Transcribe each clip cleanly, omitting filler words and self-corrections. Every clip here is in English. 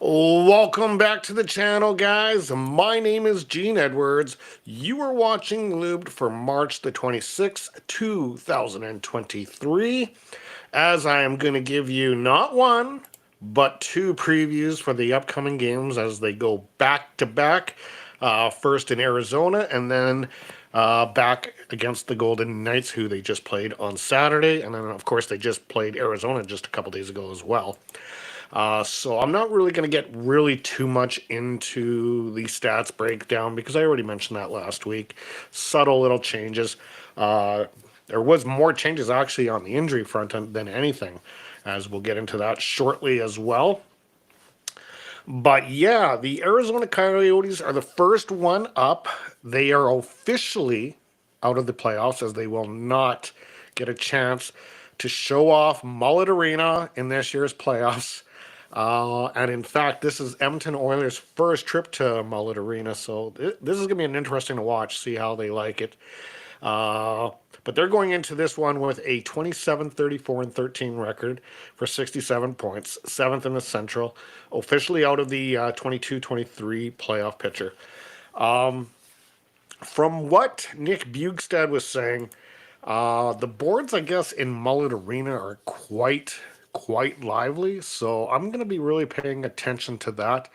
Welcome back to the channel, guys. My name is Gene Edwards. You are watching LUBED for March the 26th, 2023. As I am going to give you not one, but two previews for the upcoming games as they go back to back. First in Arizona and then back against the Golden Knights, who they just played on Saturday. And then, of course, they just played Arizona just a couple days ago as well. So I'm not really going to get really too much into the stats breakdown because I already mentioned that last week. Subtle little changes. There was more changes actually on the injury front than anything, as we'll get into that shortly as well. But yeah, the Arizona Coyotes are the first one up. They are officially out of the playoffs as they will not get a chance to show off Mullet Arena in this year's playoffs. And in fact, this is Edmonton Oilers' first trip to Mullet Arena, so this is going to be an interesting to watch, see how they like it. But they're going into this one with a 27, 34, and 13 record for 67 points, seventh in the Central, officially out of the 22-23 playoff picture. From what Nick Bjugstat was saying, the boards, I guess, in Mullet Arena are quite lively, so I'm going to be really paying attention to that,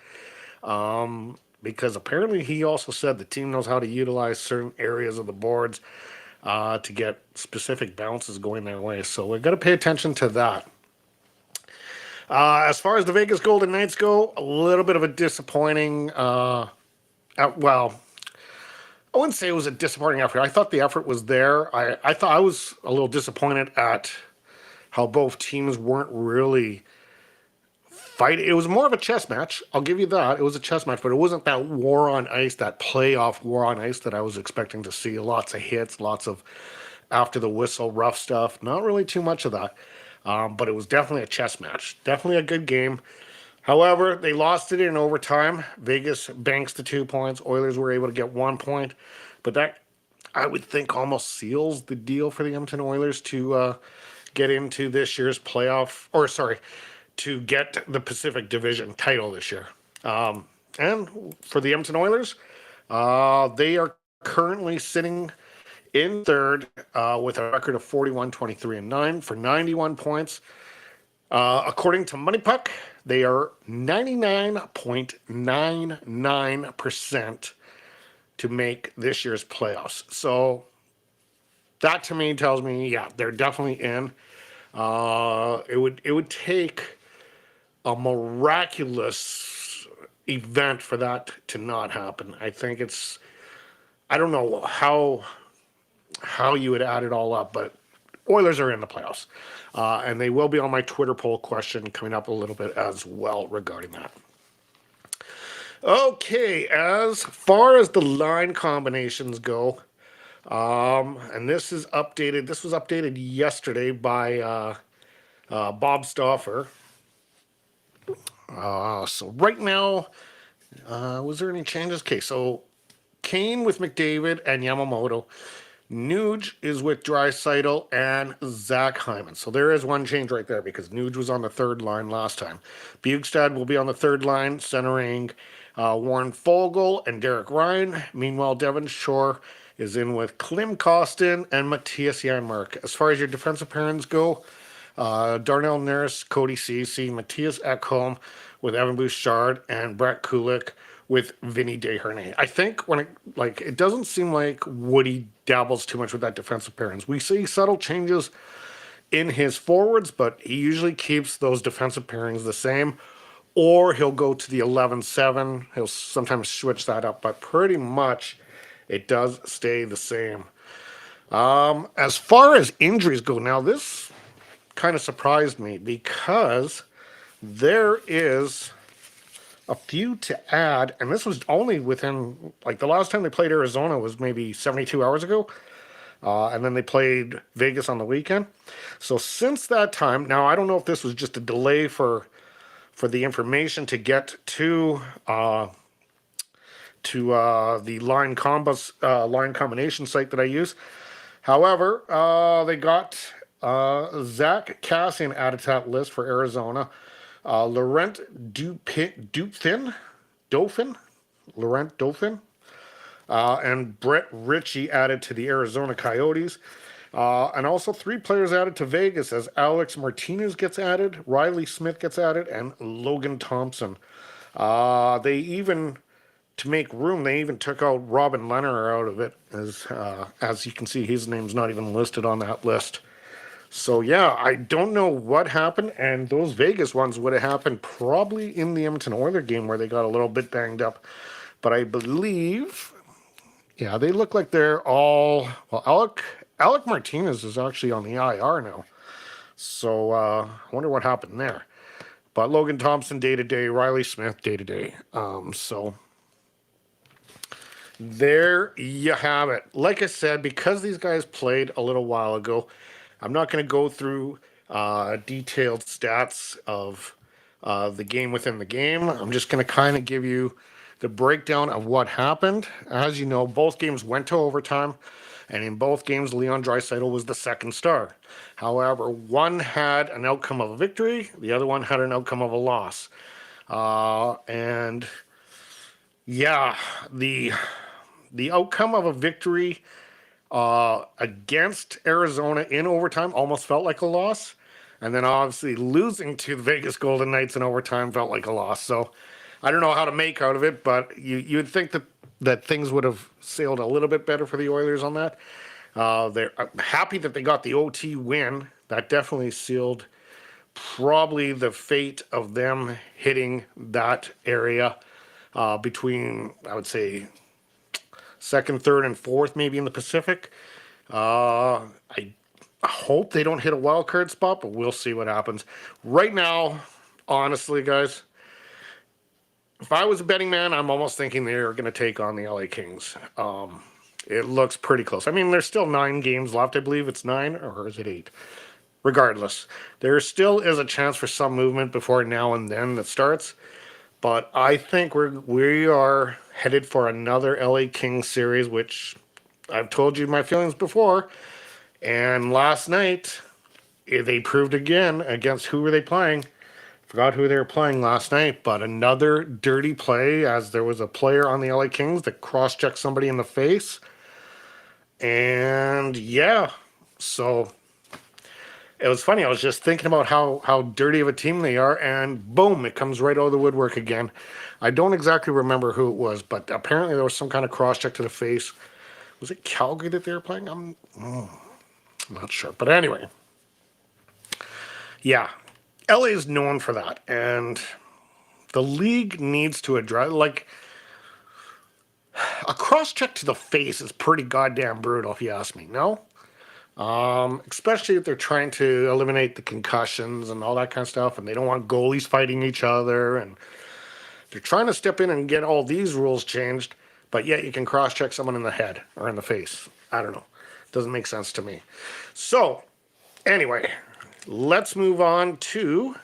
because apparently he also said the team knows how to utilize certain areas of the boards to get specific bounces going their way, so we're going to pay attention to that. As far as the Vegas Golden Knights go, a little bit of a disappointing, well, I wouldn't say it was a disappointing effort. I thought the effort was there. I thought I was a little disappointed at how both teams weren't really fighting. It was more of a chess match. I'll give you that. It was a chess match, but it wasn't that war on ice, that playoff war on ice that I was expecting to see. Lots of hits, lots of after the whistle, rough stuff. Not really too much of that, but it was definitely a chess match. Definitely a good game. However, they lost it in overtime. Vegas banks the 2 points. Oilers were able to get 1 point, but that, I would think, almost seals the deal for the Edmonton Oilers to get into this year's playoff, or sorry, to get the Pacific Division title this year. And for the Edmonton Oilers, they are currently sitting in third with a record of 41, 23, and 9 for 91 points. According to Money Puck, they are 99.99% to make this year's playoffs. So that to me tells me, yeah, they're definitely in. It would take a miraculous event for that to not happen. I think I don't know how you would add it all up, but Oilers are in the playoffs. And they will be on my Twitter poll question coming up a little bit as well regarding that. Okay, as far as the line combinations go, and this is updated. This was updated yesterday by Bob Stauffer. So right now, was there any changes? Okay, so Kane with McDavid and Yamamoto. Nuge is with Draisaitl and Zach Hyman. So there is one change right there because Nuge was on the third line last time. Bjugstad will be on the third line, centering Warren Foegele and Derek Ryan. Meanwhile, Devon Shore is in with Klim Kostin and Matthias Janmark. As far as your defensive pairings go, Darnell Nurse, Cody Ceci, Matthias Ekholm with Evan Bouchard, and Brett Kulik with Vinny Desharnais. I think it doesn't seem like Woody dabbles too much with that defensive pairings. We see subtle changes in his forwards, but he usually keeps those defensive pairings the same, or he'll go to the 11-7. He'll sometimes switch that up, but pretty much it does stay the same. As far as injuries go, now this kind of surprised me because there is a few to add, and this was only within, the last time they played Arizona was maybe 72 hours ago, and then they played Vegas on the weekend. So since that time, now I don't know if this was just a delay for the information to get to the line combination site that I use. However, they got Zach Kassian added to that list for Arizona. Laurent Dauphin, Laurent Dauphin, and Brett Ritchie added to the Arizona Coyotes. And also 3 players added to Vegas as Alex Martinez gets added, Riley Smith gets added, and Logan Thompson. They even, to make room, they even took out Robin Lehner out of it. As you can see, his name's not even listed on that list. So yeah, I don't know what happened, and those Vegas ones would have happened probably in the Edmonton Oilers game where they got a little bit banged up. But I believe, yeah, they look like they're all, well, Alec Martinez is actually on the IR now. So I wonder what happened there. But Logan Thompson day to day, Riley Smith day to day. So there you have it. Like I said, because these guys played a little while ago, I'm not going to go through detailed stats of the game within the game. I'm just going to kind of give you the breakdown of what happened. As you know, both games went to overtime, and in both games, Leon Draisaitl was the second star. However, one had an outcome of a victory, the other one had an outcome of a loss. And yeah, the outcome of a victory against Arizona in overtime almost felt like a loss. And then obviously losing to the Vegas Golden Knights in overtime felt like a loss. So I don't know how to make out of it, but you'd think that things would have sailed a little bit better for the Oilers on that. They're happy that they got the OT win. That definitely sealed probably the fate of them hitting that area between, I would say, second, third, and fourth, maybe in the Pacific. I hope they don't hit a wild card spot, but we'll see what happens. Right now, honestly, guys, if I was a betting man, I'm almost thinking they're going to take on the LA Kings. It looks pretty close. I mean, there's still 9 games left. I believe it's 9, or is it 8? Regardless, there still is a chance for some movement before now and then that starts. But I think we are headed for another LA Kings series, which I've told you my feelings before. And last night, they proved again against who were they playing? Forgot who they were playing last night, but another dirty play as there was a player on the LA Kings that cross-checked somebody in the face. And yeah, so it was funny. I was just thinking about how dirty of a team they are, and boom, it comes right out of the woodwork again. I don't exactly remember who it was, but apparently there was some kind of cross-check to the face. Was it Calgary that they were playing? I'm not sure. But anyway, yeah, LA is known for that, and the league needs to address, like, a cross-check to the face is pretty goddamn brutal, if you ask me, no? Especially if they're trying to eliminate the concussions and all that kind of stuff, and they don't want goalies fighting each other, and they're trying to step in and get all these rules changed, but yet you can cross-check someone in the head or in the face. I don't know. Doesn't make sense to me. So, anyway, let's move on to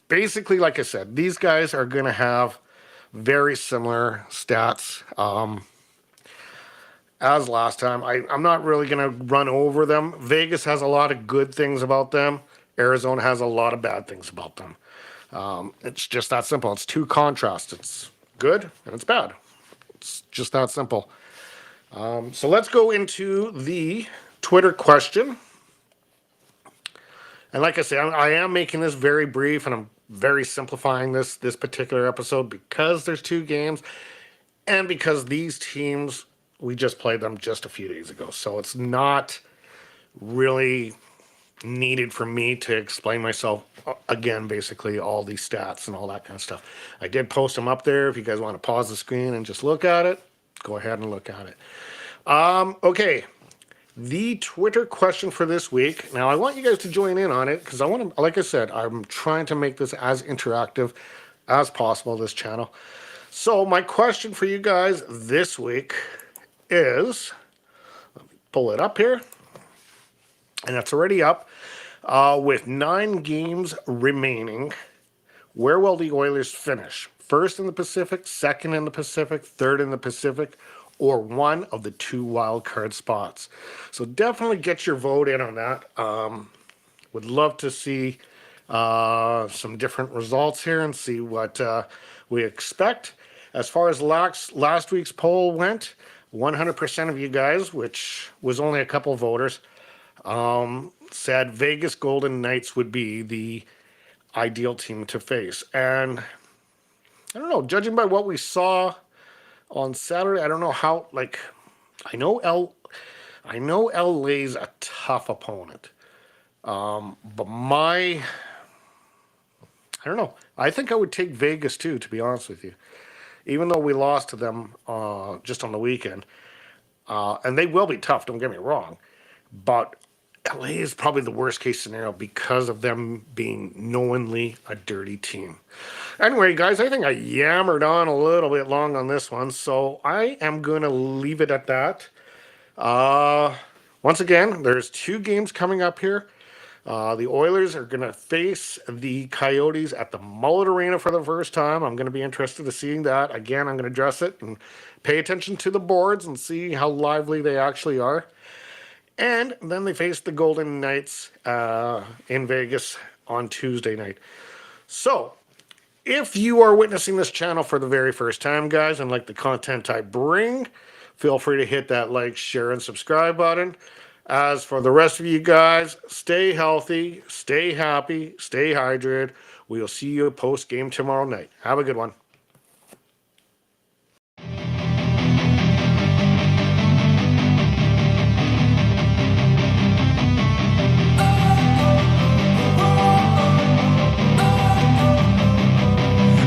basically, like I said, these guys are going to have very similar stats as last time. I'm not really going to run over them. Vegas has a lot of good things about them. Arizona has a lot of bad things about them. It's just that simple. It's 2 contrasts. It's good and it's bad. It's just that simple. So let's go into the Twitter question. And like I said, I am making this very brief, and I'm very simplifying this particular episode because there's 2 games, and because these teams, we just played them just a few days ago. So it's not really needed for me to explain myself again, basically all these stats and all that kind of stuff. I did post them up there. If you guys want to pause the screen and just look at it, go ahead and look at it. Okay. The Twitter question for this week. Now, I want you guys to join in on it because I want to, like I said, I'm trying to make this as interactive as possible, this channel. So my question for you guys this week is, let me pull it up here, and it's already up. With 9 games remaining, where will the Oilers finish? First in the Pacific, second in the Pacific, third in the Pacific, or one of the 2 wild card spots? So definitely get your vote in on that. Would love to see some different results here and see what we expect. As far as last week's poll went, 100% of you guys, which was only a couple voters, said Vegas Golden Knights would be the ideal team to face. And I don't know, judging by what we saw on Saturday, I don't know how, like, I know LA's a tough opponent. But I don't know. I think I would take Vegas too, to be honest with you. Even though we lost to them just on the weekend. And they will be tough, don't get me wrong. But LA is probably the worst case scenario because of them being knowingly a dirty team. Anyway, guys, I think I yammered on a little bit long on this one, so I am going to leave it at that. Once again, there's 2 games coming up here. The Oilers are going to face the Coyotes at the Mullet Arena for the first time. I'm going to be interested in seeing that. Again, I'm going to address it and pay attention to the boards and see how lively they actually are. And then they face the Golden Knights in Vegas on Tuesday night. So, if you are witnessing this channel for the very first time, guys, and like the content I bring, feel free to hit that like, share, and subscribe button. As for the rest of you guys, stay healthy, stay happy, stay hydrated. We'll see you post-game tomorrow night. Have a good one.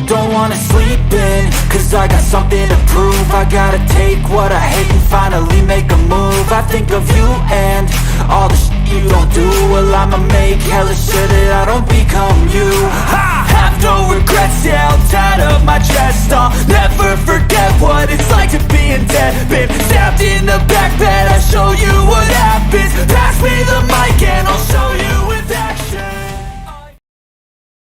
Don't wanna sleep in, cause I got something to prove. I gotta take what I hate and finally make a move. I think of you and all the shit you don't do. Well, I'ma make hella sure that I don't become you. I have no regrets, yeah, I'll tie up my chest. I'll never forget what it's like to be in debt. Been stabbed in the back bed